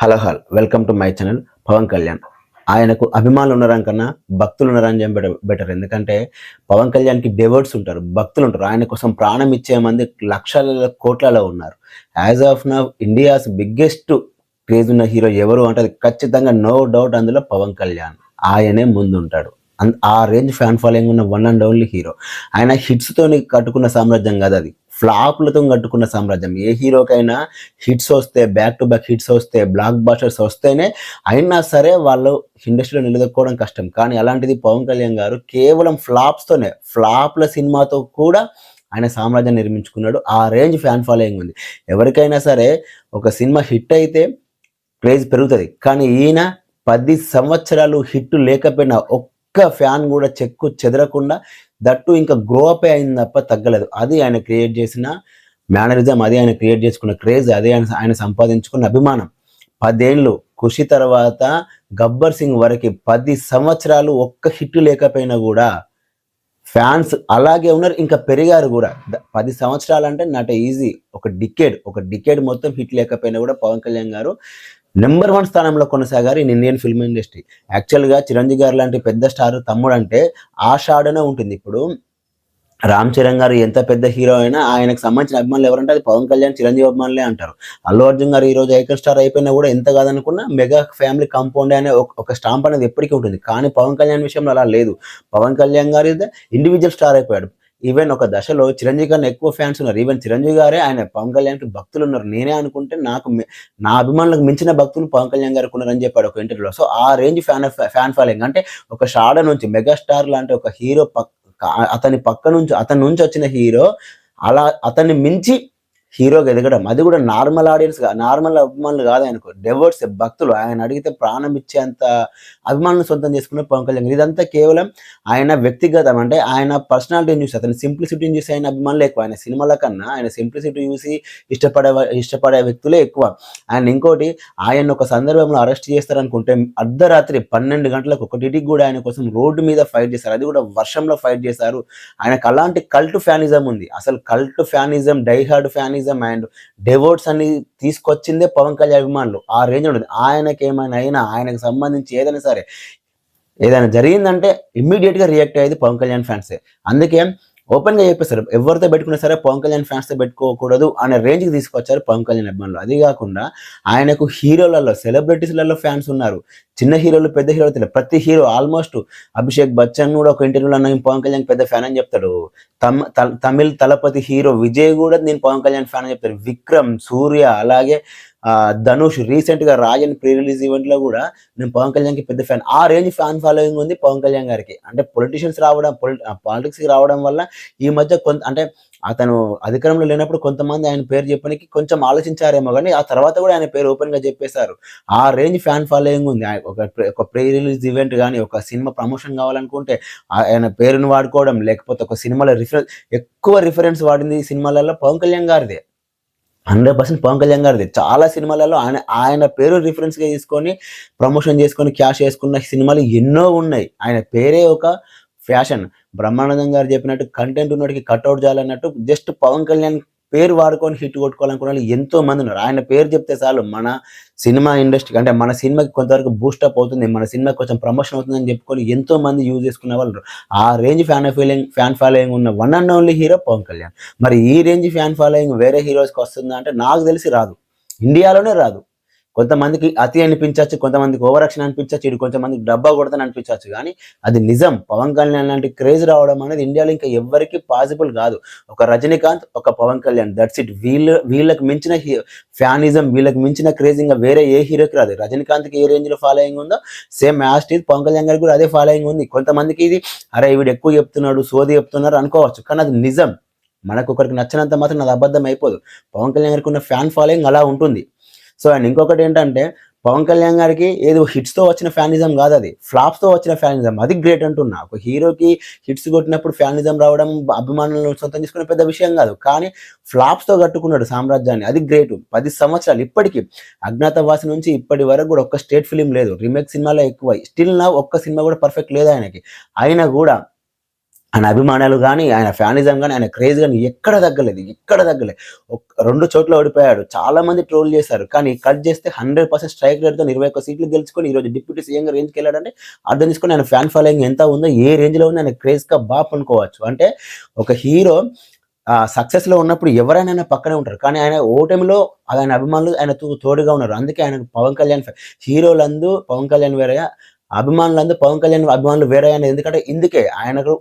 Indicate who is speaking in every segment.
Speaker 1: Hello welcome to my channel. Pawan Kalyan ఆయనకు అభిమానులు ఉన్నారం కన్నా భక్తులు ఉన్నారని చెప్పి బెటర్. ఎందుకంటే పవన్ కళ్యాణ్కి డెవర్ట్స్ ఉంటారు, భక్తులు ఉంటారు. ఆయన కోసం ప్రాణం ఇచ్చే మంది లక్షల కోట్లలో ఉన్నారు. As of now India's biggest craze ఉన్న హీరో ఎవరు అంటే అది ఖచ్చితంగా నో డౌట్ అందులో పవన్ కళ్యాణ్. ఆయనే ముందుంటాడు. ఆ రేంజ్ ఫ్యాన్ ఫాలోయింగ్ ఉన్న వన్ అండ్ ఓన్లీ హీరో. ఆయన హిట్స్తోని కట్టుకున్న సామ్రాజ్యం కాదు, అది ఫ్లాప్లతో కట్టుకున్న సామ్రాజ్యం. ఏ హీరోకైనా హిట్స్ వస్తే, బ్యాక్ టు బ్యాక్ హిట్స్ వస్తే, బ్లాక్ బాస్టర్స్ వస్తేనే అయినా సరే వాళ్ళు ఇండస్ట్రీలో నిలదొక్కుకోవడం కష్టం. కానీ అలాంటిది పవన్ కళ్యాణ్ గారు కేవలం ఫ్లాప్స్తోనే, ఫ్లాప్ల సినిమాతో కూడా ఆయన సామ్రాజ్యం నిర్మించుకున్నాడు. ఆ రేంజ్ ఫ్యాన్ ఫాలోయింగ్ ఉంది. ఎవరికైనా సరే ఒక సినిమా హిట్ అయితే క్రేజ్ పెరుగుతుంది. కానీ ఈయన 10 సంవత్సరాలు హిట్ లేకపోయినా ఒక్క ఫ్యాన్ కూడా చెక్కు చెదరకుండా, దట్టు ఇంకా గ్రో అప్ అయింది తప్ప తగ్గలేదు. అది ఆయన క్రియేట్ చేసిన మేనరిజం, అది ఆయన క్రియేట్ చేసుకున్న క్రేజ్, అదే ఆయన సంపాదించుకున్న అభిమానం. 10 ఏళ్ళు ఖుషి తర్వాత గబ్బర్ సింగ్ వరకు 10 సంవత్సరాలు ఒక్క హిట్ లేకపోయినా కూడా ఫ్యాన్స్ అలాగే ఉన్నారు, ఇంకా పెరిగారు కూడా. 10 సంవత్సరాలు అంటే నాట్ ఈజీ. ఒక డికేడ్ మొత్తం హిట్ లేకపోయినా కూడా పవన్ కళ్యాణ్ గారు నెంబర్ 1 స్థానంలో కొనసాగారు ఇన్ ఇండియన్ ఫిల్మ్ ఇండస్ట్రీ. యాక్చువల్గా చిరంజీవి గారు లాంటి పెద్ద స్టార్ తమ్ముడు అంటే ఆ షాడోనే ఉంటుంది. ఇప్పుడు రామ్ చరణ్ గారు ఎంత పెద్ద హీరో అయినా ఆయనకు సంబంధించిన అభిమానులు ఎవరంటే అది పవన్ కళ్యాణ్, చిరంజీవి అభిమానులే అంటారు. అల్లు అర్జున్ గారు ఈ రోజు ఐకాన్ స్టార్ అయిపోయినా కూడా ఎంత కాదనుకున్నా మెగా ఫ్యామిలీ కాంపౌండ్ అనే ఒక స్టాంప్ అనేది ఎప్పటికీ ఉంటుంది. కానీ పవన్ కళ్యాణ్ విషయంలో అలా లేదు. పవన్ కళ్యాణ్ గారు ఇండివిజువల్ స్టార్ అయిపోయాడు. ఈవెన్ ఒక దశలో చిరంజీవి గారిని ఎక్కువ ఫ్యాన్స్ ఉన్నారు. ఈవెన్ చిరంజీవి గారే ఆయన పవన్ కళ్యాణ్కి భక్తులు ఉన్నారు. నేనే అనుకుంటే నా అభిమానులకు మించిన భక్తులు పవన్ కళ్యాణ్ గారికి ఉన్నారని చెప్పాడు ఒక ఇంటర్వ్యూలో. సో ఆ రేంజ్ ఫ్యాన్ ఫాలోయింగ్ అంటే ఒక షాడో నుంచి మెగాస్టార్ లాంటి ఒక హీరో అతని నుంచి వచ్చిన హీరో అలా అతన్ని మించి హీరోగా ఎదగడం, అది కూడా నార్మల్ ఆడియన్స్, నార్మల్ అభిమానులు కాదు, ఆయనకు డెవర్ట్స్, భక్తులు. ఆయన అడిగితే ప్రాణం ఇచ్చేంత అభిమానులు సొంతం చేసుకున్న పవన్ కళ్యాణ్. ఇదంతా కేవలం ఆయన వ్యక్తిగతం, అంటే ఆయన పర్సనాలిటీని చూసి, అతని సింప్లిసిటీని చూసి ఆయన అభిమానులు ఎక్కువ. ఆయన సినిమాల కన్నా ఆయన సింప్లిసిటీ చూసి ఇష్టపడే వ్యక్తులే ఎక్కువ. ఆయన ఇంకోటి, ఆయన ఒక సందర్భంలో అరెస్ట్ చేస్తారనుకుంటే అర్ధరాత్రి 12 గంటలకు ఒకటికి కూడా ఆయన కోసం రోడ్డు మీద ఫైట్ చేశారు. అది కూడా వర్షంలో ఫైట్ చేశారు. ఆయనకు అలాంటి కల్ట్ ఫ్యానిజం ఉంది. అసలు cult fanism, diehard fanism and devotees అని తీసుకొచ్చిందే పవన్ కళ్యాణ్ అభిమానులు. ఆ రేంజ్ ఉంటుంది. ఆయనకి ఏమైనా అయినా, ఆయనకు సంబంధించి ఏదైనా సరే, ఏదైనా జరిగిందంటే ఇమ్మీడియట్ గా రియాక్ట్ అయ్యేది పవన్ కళ్యాణ్ ఫ్యాన్సే. అందుకే ఓపెన్ గా చెప్పేస్తారు, ఎవరితో పెట్టుకున్నా సరే పవన్ కళ్యాణ్ ఫ్యాన్స్ తో పెట్టుకోకూడదు అనే రేంజ్ కి తీసుకొచ్చారు పవన్ కళ్యాణ్ అభిమానులు. అది కాకుండా ఆయనకు హీరోలలో, సెలబ్రిటీస్లలో ఫ్యాన్స్ ఉన్నారు. చిన్న హీరోలు, పెద్ద హీరోలు తెలియదు. ప్రతి హీరో ఆల్మోస్ట్ అభిషేక్ బచ్చన్ కూడా ఒక ఇంటర్వ్యూలో నేను పవన్ కళ్యాణ్ పెద్ద ఫ్యాన్ అని చెప్తాడు. తమిళ్ తలపతి హీరో విజయ్ కూడా నేను పవన్ కళ్యాణ్ ఫ్యాన్ అని చెప్తారు. విక్రమ్, సూర్య, అలాగే ధనుష్, రీసెంట్ గా రాజన్ ప్రీ రిలీజ్ ఈవెంట్ లో కూడా నేను పవన్ కళ్యాణ్ కి పెద్ద ఫ్యాన్. ఆ రేంజ్ ఫ్యాన్ ఫాలోయింగ్ ఉంది పవన్ కళ్యాణ్ గారికి. అంటే పొలిటిషియన్స్ రావడం, పాలిటిక్స్ కి రావడం వల్ల ఈ మధ్య అంటే అతను అధికారంలో లేనప్పుడు కొంతమంది ఆయన పేరు చెప్పడానికి కొంచెం ఆలోచించారేమో, కానీ ఆ తర్వాత కూడా ఆయన పేరు ఓపెన్ గా చెప్పేశారు. ఆ రేంజ్ ఫ్యాన్ ఫాలోయింగ్ ఉంది. ఒక ప్రీ రిలీజ్ ఈవెంట్ కానీ, ఒక సినిమా ప్రమోషన్ కావాలనుకుంటే ఆయన పేరును వాడుకోవడం, లేకపోతే ఒక సినిమాలో ఎక్కువ రిఫరెన్స్ వాడింది ఈ సినిమాలలో పవన్ కళ్యాణ్ గారిదే. 100% పవన్ కళ్యాణ్ గారిది. చాలా సినిమాలలో ఆయన పేరు రిఫరెన్స్ గా తీసుకొని ప్రమోషన్ చేసుకొని క్యాష్ చేసుకున్న సినిమాలు ఎన్నో ఉన్నాయి. ఆయన పేరే ఒక ఫ్యాషన్. బ్రహ్మానందం గారు చెప్పినట్టు కంటెంట్ ఉన్నటికి కట్అవుట్ చేయాలన్నట్టు జస్ట్ పవన్ కళ్యాణ్ పేరు వాడుకొని హిట్ కొట్టుకోవాలనుకున్న వాళ్ళు ఎంతో మంది ఉన్నారు. ఆయన పేరు చెప్తే చాలు మన సినిమా ఇండస్ట్రీకి, అంటే మన సినిమాకి కొంతవరకు బూస్టప్ అవుతుంది, మన సినిమాకి కొంచెం ప్రమోషన్ అవుతుందని చెప్పుకొని ఎంతో మంది యూజ్ చేసుకునే వాళ్ళు. ఆ రేంజ్ ఫ్యాన్ ఫాలోయింగ్ ఉన్న one and only hero Pawan Kalyan. మరి ఈ రేంజ్ ఫ్యాన్ ఫాలోయింగ్ వేరే హీరోస్కి వస్తుందా అంటే నాకు తెలిసి రాదు, ఇండియాలోనే రాదు. కొంతమందికి అతి అనిపించవచ్చు, కొంతమందికి ఓవర్ యాక్షన్ అనిపించవచ్చు, ఇటు కొంతమందికి డబ్బా కొడతాను అనిపించవచ్చు. కానీ అది నిజం. పవన్ కళ్యాణ్ లాంటి క్రేజ్ రావడం అనేది ఇండియాలో ఇంకా ఎవ్వరికి పాసిబుల్ కాదు. ఒక రజనీకాంత్, ఒక పవన్ కళ్యాణ్, దట్స్ ఇట్. వీళ్ళకి మించిన ఫ్యానిజం, వీళ్ళకి మించిన క్రేజ్ ఇంకా వేరే ఏ హీరోకి రాదు. రజనీకాంత్కి ఏ రేంజ్ లో ఫాలోయింగ్ ఉందో సేమ్ యాస్ట్ ఇది పవన్ కళ్యాణ్ గారికి కూడా అదే ఫాలోయింగ్ ఉంది. కొంతమందికి ఇది అరే వీడు ఎక్కువ చెప్తున్నాడు, సోది చెప్తున్నారు అనుకోవచ్చు, కానీ అది నిజం. మనకు ఒకరికి నచ్చినంత మాత్రం అది అబద్ధం అయిపోదు. పవన్ కళ్యాణ్ గారికి ఉన్న ఫ్యాన్ ఫాలోయింగ్ అలా ఉంటుంది. సో అండ్ ఇంకొకటి ఏంటంటే పవన్ కళ్యాణ్ గారికి ఏదో హిట్స్ తో వచ్చిన ఫ్యానిజం కాదు, అది ఫ్లాప్స్ తో వచ్చిన ఫ్యానిజం. అది గ్రేట్ అంటున్నా. ఒక హీరోకి హిట్స్ కొట్టినప్పుడు ఫ్యానిజం రావడం, అభిమానులను సొంతం చేసుకునే పెద్ద విషయం కాదు. కానీ ఫ్లాప్స్ తో కట్టుకున్నాడు సామ్రాజ్యాన్ని, అది గ్రేట్. 10 సంవత్సరాలు ఇప్పటికీ అజ్ఞాతవాసి నుంచి ఇప్పటి వరకు కూడా ఒక్క స్టేట్ ఫిలిం లేదు. రీమేక్ సినిమాలో ఎక్కువ. స్టిల్ నా ఒక్క సినిమా కూడా పర్ఫెక్ట్ లేదు ఆయనకి. అయినా కూడా ఆయన అభిమానాలు గాని, ఆయన ఫ్యానిజం గాని, ఆయన క్రేజ్ గాని ఎక్కడ తగ్గలేదు. ఎక్కడ తగ్గలే. 2 చోట్ల ఓడిపోయాడు. చాలా మంది ట్రోల్ చేశారు. కానీ కట్ చేస్తే 100% స్ట్రైక్ రేట్‌తోని 21 సీట్లు గెలుచుకొని ఈరోజు డిప్యూటీ సీఎంగా రేంజ్‌కెళ్ళాడంటే అర్థం చేసుకోండి ఆయన ఫ్యాన్ ఫాలోయింగ్ ఎంత ఉందో, ఏ రేంజ్‌లో ఉందో ఆయన క్రేజ్ కా బాప్ అనుకోవచ్చు. అంటే ఒక హీరో సక్సెస్‌లో ఉన్నప్పుడు ఎవరైనా ఆయన పక్కనే ఉంటారు. కానీ ఆయన ఓటమిలో ఆయన అభిమానులు ఆయన తోడుగా ఉన్నారు. అందుకే ఆయనకు పవన్ కళ్యాణ్ హీరోలందు పవన్ కళ్యాణ్ వేరే, అభిమానులందు పవన్ కళ్యాణ్ అభిమానులు వేరే అనేది. ఎందుకంటే ఇందుకే ఆయనకు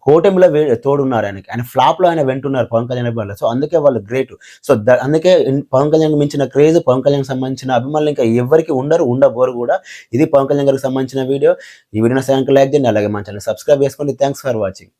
Speaker 1: ఓటమిలో తోడున్నారు ఆయనకి. ఆయన ఫ్లాప్‌లో ఆయన వెంటున్నారు పవన్ కళ్యాణ్ అభిమానులు. సో, అందుకే వాళ్ళు గ్రేటు. సో, అందుకే పవన్ కళ్యాణ్‌కి మించిన క్రేజ్, పవన్ కళ్యాణ్‌కి సంబంధించిన అభిమానులు ఇంకా ఎవ్వరికీ ఉండరు, ఉండబోరు గూడా. ఇది పవన్ కళ్యాణ్ గారికి సంబంధించిన వీడియో. ఈ వీడియో నచ్చితే గనుక లైక్ చేయండి. అలాగే మన ఛానెల్‌ని సబ్స్క్రైబ్ చేసుకోండి. Thanks for watching.